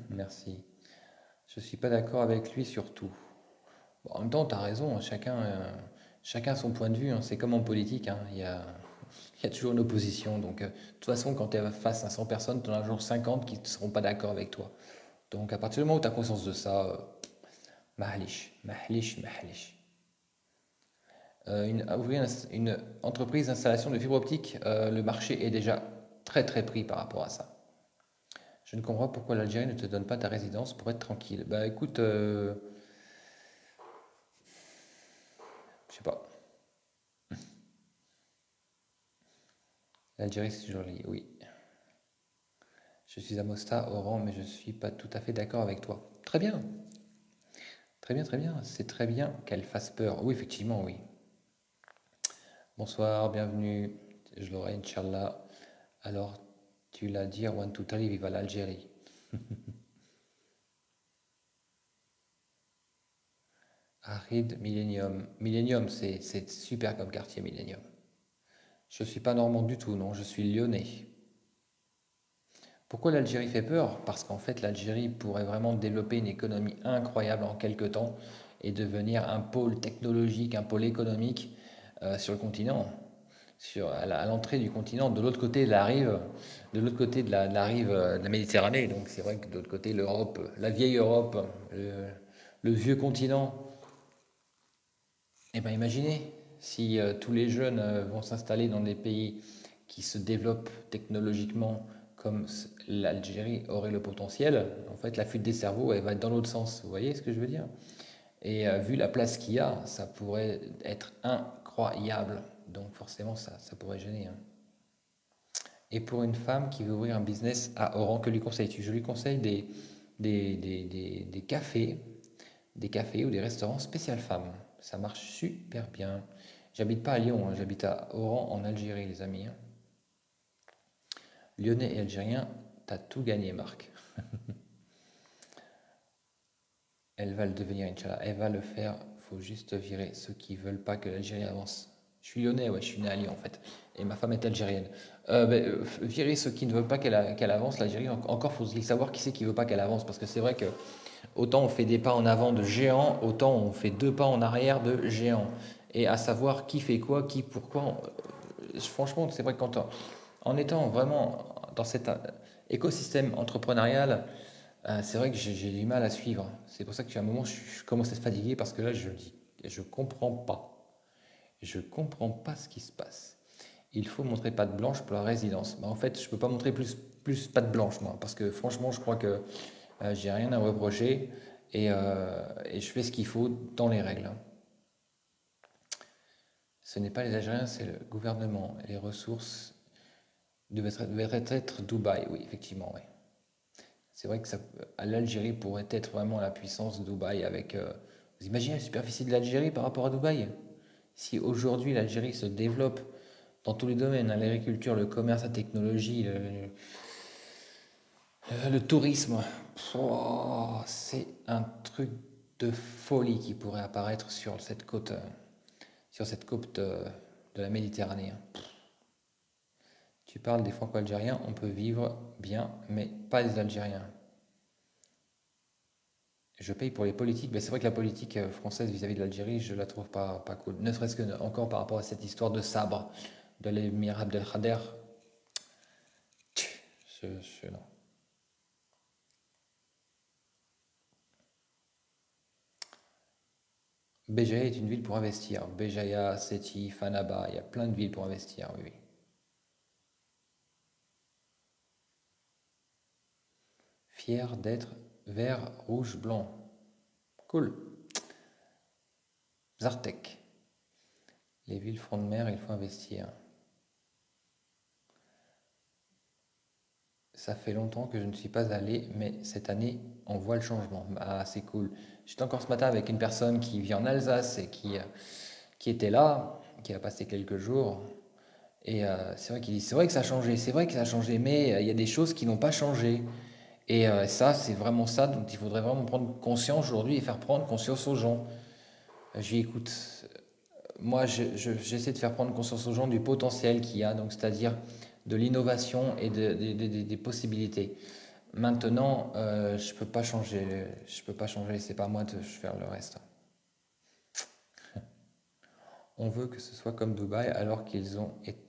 Merci. Je suis pas d'accord avec lui sur tout. Bon, en même temps, tu as raison, hein, chacun a son point de vue, hein. C'est comme en politique, hein, il y a toujours une opposition. Donc, de toute façon, quand tu es face à 100 personnes, tu en as toujours 50 qui ne seront pas d'accord avec toi. Donc, à partir du moment où tu as conscience de ça, mahlish, mahlish, mahlish. Ouvrir une entreprise d'installation de fibre optique, le marché est déjà très très pris par rapport à ça. Je ne comprends pas pourquoi l'Algérie ne te donne pas ta résidence pour être tranquille. Bah écoute, je sais pas. L'Algérie c'est joli, oui. Je suis à Mostar, Oran, mais je ne suis pas tout à fait d'accord avec toi. Très bien, très bien, très bien. C'est très bien qu'elle fasse peur. Oui, effectivement, oui. Bonsoir, bienvenue. Je l'aurai, Inch'Allah. Alors, tu l'as dit, One to Three, viva l'Algérie. Arid, Millennium. Millennium, c'est super comme quartier, Millennium. Je suis pas normand du tout, non, je suis lyonnais. Pourquoi l'Algérie fait peur? Parce qu'en fait, l'Algérie pourrait vraiment développer une économie incroyable en quelques temps et devenir un pôle technologique, un pôle économique sur le continent, à l'entrée du continent, de l'autre côté de la rive, de l'autre côté de la rive de la Méditerranée. Donc c'est vrai que de l'autre côté, l'Europe, la vieille Europe, le vieux continent. Eh bien, imaginez si tous les jeunes vont s'installer dans des pays qui se développent technologiquement comme l'Algérie aurait le potentiel. En fait, la fuite des cerveaux, elle va être dans l'autre sens. Vous voyez ce que je veux dire? Et vu la place qu'il y a, ça pourrait être incroyable. Donc forcément, ça pourrait gêner, hein. Et pour une femme qui veut ouvrir un business à Oran, que lui conseilles-tu? Je lui conseille des cafés ou des restaurants spécial femmes. Ça marche super bien. J'habite pas à Lyon, hein, j'habite à Oran en Algérie, les amis, hein. Lyonnais et Algérien, t'as tout gagné, Marc. Elle va le devenir, Inch'Allah. Elle va le faire. Faut juste virer ceux qui veulent pas que l'Algérie avance. Je suis lyonnais, ouais, je suis né à Lyon en fait. Et ma femme est algérienne. Virer ceux qui ne veulent pas qu'elle avance, l'Algérie, encore faut-il savoir qui c'est qui veut pas qu'elle avance. Parce que c'est vrai que autant on fait des pas en avant de géants, autant on fait deux pas en arrière de géants. Et à savoir qui fait quoi, qui pourquoi. Franchement, c'est vrai que en étant vraiment dans cet écosystème entrepreneurial, c'est vrai que j'ai du mal à suivre. C'est pour ça qu'à un moment, je commence à être fatigué parce que là, je dis, je comprends pas. Je comprends pas ce qui se passe. Il faut montrer patte blanche pour la résidence. Bah, en fait, je peux pas montrer plus patte blanche, moi, parce que franchement, je crois que j'ai rien à reprocher et je fais ce qu'il faut dans les règles, hein. Ce n'est pas les Algériens, c'est le gouvernement. Les ressources devraient être Dubaï, oui, effectivement, oui. C'est vrai que l'Algérie pourrait être vraiment la puissance de Dubaï avec. Vous imaginez la superficie de l'Algérie par rapport à Dubaï? Si aujourd'hui l'Algérie se développe dans tous les domaines, hein, l'agriculture, le commerce, la technologie, le tourisme, oh, c'est un truc de folie qui pourrait apparaître sur cette côte de la Méditerranée, hein. Tu parles des Franco-Algériens, on peut vivre bien, mais pas les Algériens. Je paye pour les politiques. Ben, c'est vrai que la politique française vis-à-vis de l'Algérie, je la trouve pas cool. Ne serait-ce que encore par rapport à cette histoire de sabre de l'émir Abdelkader. Non. Béjaïa est une ville pour investir. Béjaïa, Sétif, Annaba, il y a plein de villes pour investir, oui, oui. Fier d'être vert, rouge, blanc. Cool. Zartek. Les villes front de mer, il faut investir. Ça fait longtemps que je ne suis pas allé, mais cette année, on voit le changement. Ah, c'est cool. J'étais encore ce matin avec une personne qui vit en Alsace et qui était là, qui a passé quelques jours. Et c'est vrai qu'il dit, c'est vrai que ça a changé, c'est vrai que ça a changé, mais il y a des choses qui n'ont pas changé. Et ça, c'est vraiment ça dont il faudrait vraiment prendre conscience aujourd'hui et faire prendre conscience aux gens. Je lui écoute, moi, j'essaie de faire prendre conscience aux gens du potentiel qu'il y a, donc c'est-à-dire de l'innovation et des possibilités. Maintenant, je peux pas changer, c'est pas à moi de faire le reste. On veut que ce soit comme Dubaï alors qu'ils ont été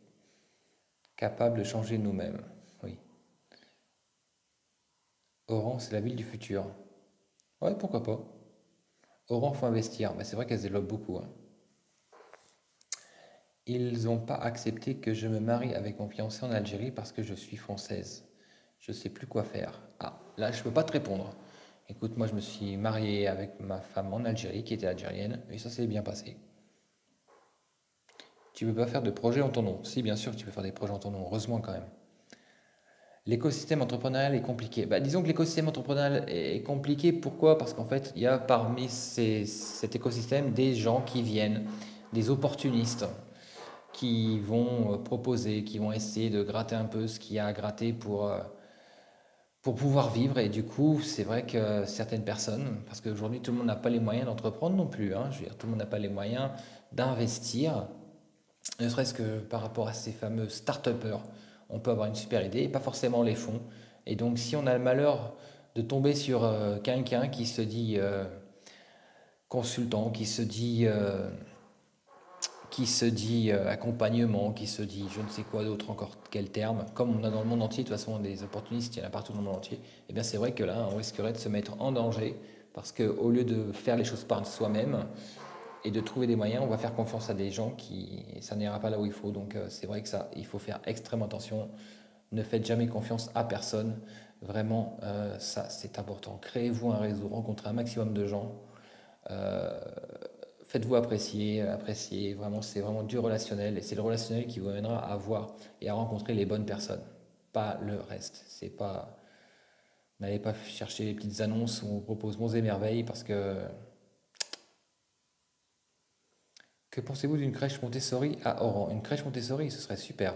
capables de changer nous-mêmes. Oui. Oran, c'est la ville du futur. Ouais, pourquoi pas. Oran, faut investir. Mais c'est vrai qu'elle se développe beaucoup, hein. Ils n'ont pas accepté que je me marie avec mon fiancé en Algérie parce que je suis française. Je sais plus quoi faire. Ah, là, je peux pas te répondre. Écoute, moi, je me suis marié avec ma femme en Algérie, qui était algérienne, et ça s'est bien passé. Tu peux pas faire de projet en ton nom. Si, bien sûr que tu peux faire des projets en ton nom, heureusement quand même. L'écosystème entrepreneurial est compliqué. Bah, disons que l'écosystème entrepreneurial est compliqué. Pourquoi? Parce qu'en fait, il y a parmi cet écosystème des gens qui viennent, des opportunistes, qui vont proposer, qui vont essayer de gratter un peu ce qu'il y a à gratter pour pouvoir vivre. Et du coup, c'est vrai que certaines personnes, parce qu'aujourd'hui, tout le monde n'a pas les moyens d'entreprendre non plus, hein, je veux dire, tout le monde n'a pas les moyens d'investir, ne serait-ce que par rapport à ces fameux start-upers. On peut avoir une super idée et pas forcément les fonds. Et donc, si on a le malheur de tomber sur quelqu'un qui se dit consultant, qui se dit accompagnement, qui se dit je ne sais quoi d'autre encore, quel terme, comme on a dans le monde entier, de toute façon des opportunistes, il y en a partout dans le monde entier, et bien c'est vrai que là, on risquerait de se mettre en danger, parce qu'au lieu de faire les choses par soi-même et de trouver des moyens, on va faire confiance à des gens qui, et ça n'ira pas là où il faut. Donc c'est vrai que ça, il faut faire extrêmement attention. Ne faites jamais confiance à personne. Vraiment, ça c'est important. Créez-vous un réseau, rencontrez un maximum de gens. Euh, Faites-vous apprécier, apprécier, vraiment, c'est vraiment du relationnel et c'est le relationnel qui vous amènera à voir et à rencontrer les bonnes personnes, pas le reste. C'est pas, n'allez pas chercher les petites annonces où on propose monts et merveilles parce que pensez-vous d'une crèche Montessori à Oran? Une crèche Montessori, ce serait super.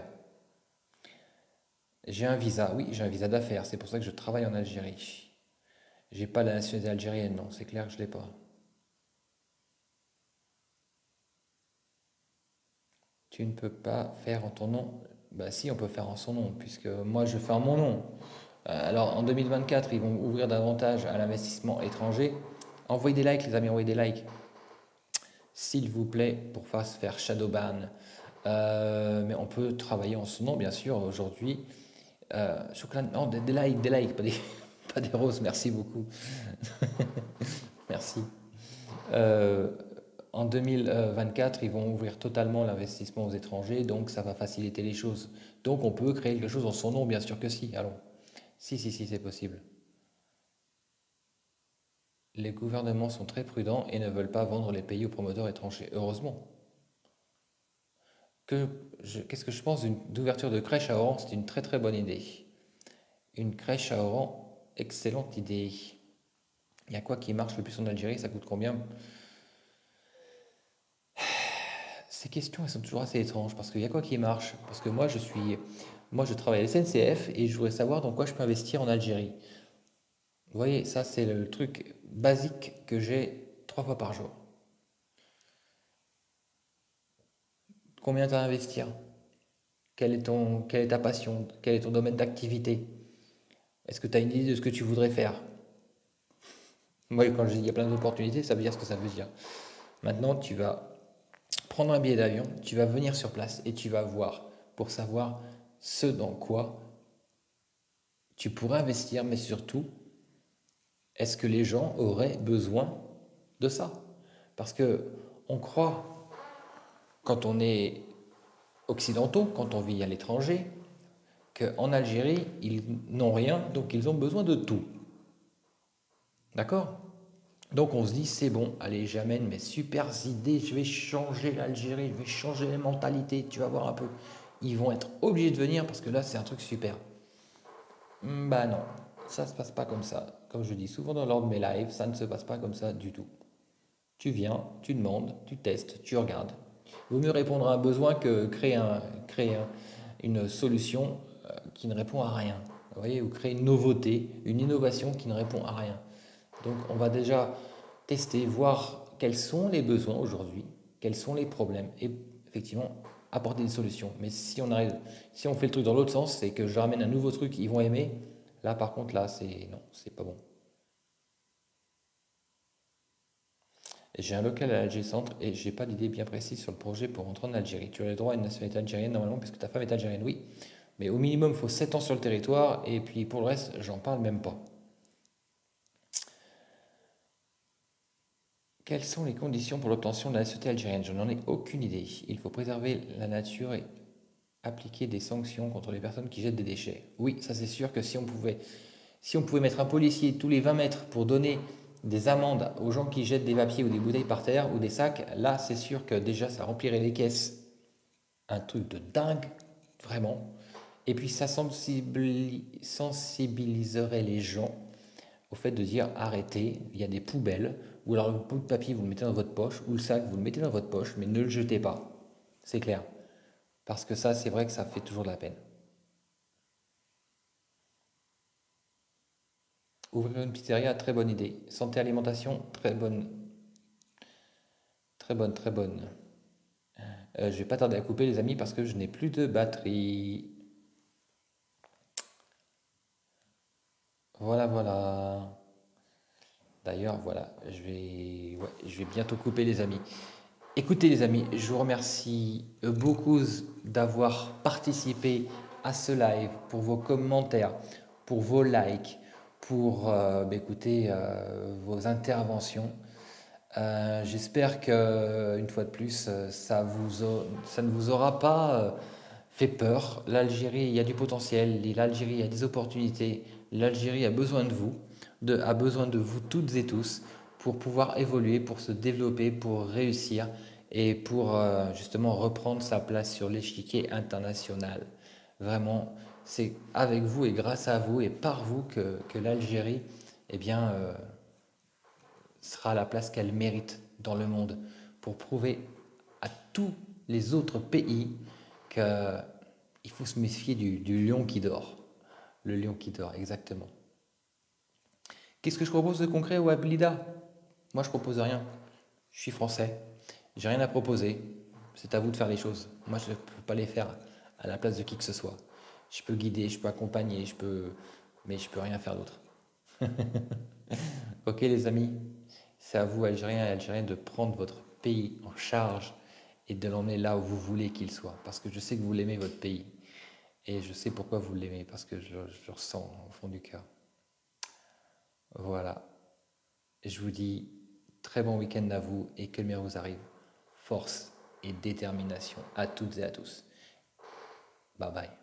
J'ai un visa, oui, j'ai un visa d'affaires, c'est pour ça que je travaille en Algérie. J'ai pas la nationalité algérienne, non, c'est clair que je l'ai pas. Tu ne peux pas faire en ton nom. Bah si, on peut faire en son nom, puisque moi je fais en mon nom. Alors en 2024, ils vont ouvrir davantage à l'investissement étranger. Envoyez des likes, les amis, envoyez des likes, s'il vous plaît, pour pas se faire shadowban. Mais on peut travailler en son nom, bien sûr, aujourd'hui. Chocolat, non, des likes, pas des, pas des roses, merci beaucoup. Merci. Euh, En 2024, ils vont ouvrir totalement l'investissement aux étrangers, donc ça va faciliter les choses. Donc on peut créer quelque chose en son nom, bien sûr que si. Allons. Si, si, si, c'est possible. Les gouvernements sont très prudents et ne veulent pas vendre les pays aux promoteurs étrangers. Heureusement. Qu'est-ce que je pense d'ouverture de crèche à Oran? C'est une très très bonne idée. Une crèche à Oran, excellente idée. Il y a quoi qui marche le plus en Algérie? Ça coûte combien? Ces questions, elles sont toujours assez étranges parce qu'il y a quoi qui marche? Parce que moi, je travaille à la SNCF et je voudrais savoir dans quoi je peux investir en Algérie. Vous voyez, ça, c'est le truc basique que j'ai 3 fois par jour. Combien tu as à investir? Quelle est ta passion? Quel est ton domaine d'activité? Est-ce que tu as une idée de ce que tu voudrais faire? Moi, quand je dis il y a plein d'opportunités, ça veut dire ce que ça veut dire. Maintenant, tu vas prendre un billet d'avion, tu vas venir sur place et tu vas voir pour savoir ce dans quoi tu pourrais investir, mais surtout, est-ce que les gens auraient besoin de ça? Parce que on croit, quand on est occidentaux, quand on vit à l'étranger, qu'en Algérie, ils n'ont rien, donc ils ont besoin de tout. D'accord? Donc on se dit, c'est bon, allez, j'amène mes super idées, je vais changer l'Algérie, je vais changer les mentalités, tu vas voir un peu. Ils vont être obligés de venir parce que là, c'est un truc super. Bah non, ça se passe pas comme ça. Comme je dis souvent dans l'ordre de mes lives, ça ne se passe pas comme ça du tout. Tu viens, tu demandes, tu testes, tu regardes. Il vaut mieux répondre à un besoin que une solution qui ne répond à rien. Vous voyez, ou créer une nouveauté, une innovation qui ne répond à rien. Donc on va déjà tester, voir quels sont les besoins aujourd'hui, quels sont les problèmes et effectivement apporter des solutions. Mais si on fait le truc dans l'autre sens, c'est que je ramène un nouveau truc, ils vont aimer. Là par contre, là c'est non, c'est pas bon. J'ai un local à l'Alger Centre et j'ai pas d'idée bien précise sur le projet pour rentrer en Algérie. Tu as le droit à une nationalité algérienne normalement puisque ta femme est algérienne, oui. Mais au minimum, il faut 7 ans sur le territoire et puis pour le reste, j'en parle même pas. Quelles sont les conditions pour l'obtention de la nationalité algérienne? Je n'en ai aucune idée. Il faut préserver la nature et appliquer des sanctions contre les personnes qui jettent des déchets. Oui, ça c'est sûr que si on pouvait mettre un policier tous les 20 mètres pour donner des amendes aux gens qui jettent des papiers ou des bouteilles par terre ou des sacs, là c'est sûr que déjà ça remplirait les caisses. Un truc de dingue, vraiment. Et puis ça sensibiliserait les gens au fait de dire arrêtez, il y a des poubelles, ou alors le bout de papier vous le mettez dans votre poche, ou le sac vous le mettez dans votre poche, mais ne le jetez pas. C'est clair. Parce que ça, c'est vrai que ça fait toujours de la peine. Ouvrir une pizzeria, très bonne idée. Santé alimentation, très bonne, très bonne, très bonne. Je vais pas tarder à couper les amis parce que je n'ai plus de batterie. Voilà, voilà. D'ailleurs, voilà, je vais bientôt couper les amis. Écoutez les amis, je vous remercie beaucoup d'avoir participé à ce live, pour vos commentaires, pour vos likes, pour vos interventions. J'espère que une fois de plus, ça ne vous aura pas fait peur. L'Algérie, il y a du potentiel, l'Algérie, il y a des opportunités. L'Algérie a besoin de vous, a besoin de vous toutes et tous pour pouvoir évoluer, pour se développer, pour réussir et pour justement reprendre sa place sur l'échiquier international. Vraiment, c'est avec vous et grâce à vous et par vous que l'Algérie, eh bien, sera la place qu'elle mérite dans le monde pour prouver à tous les autres pays qu'il faut se méfier du lion qui dort. Le lion qui dort, exactement. Qu'est-ce que je propose de concret au Ablida? Moi, je propose rien. Je suis français. J'ai rien à proposer. C'est à vous de faire les choses. Moi, je ne peux pas les faire à la place de qui que ce soit. Je peux guider, je peux accompagner, mais je peux rien faire d'autre. Ok, les amis, c'est à vous, Algériens et Algériennes, de prendre votre pays en charge et de l'emmener là où vous voulez qu'il soit. Parce que je sais que vous l'aimez, votre pays. Et je sais pourquoi vous l'aimez, parce que je le ressens au fond du cœur. Voilà. Et je vous dis très bon week-end à vous et que le meilleur vous arrive. Force et détermination à toutes et à tous. Bye bye.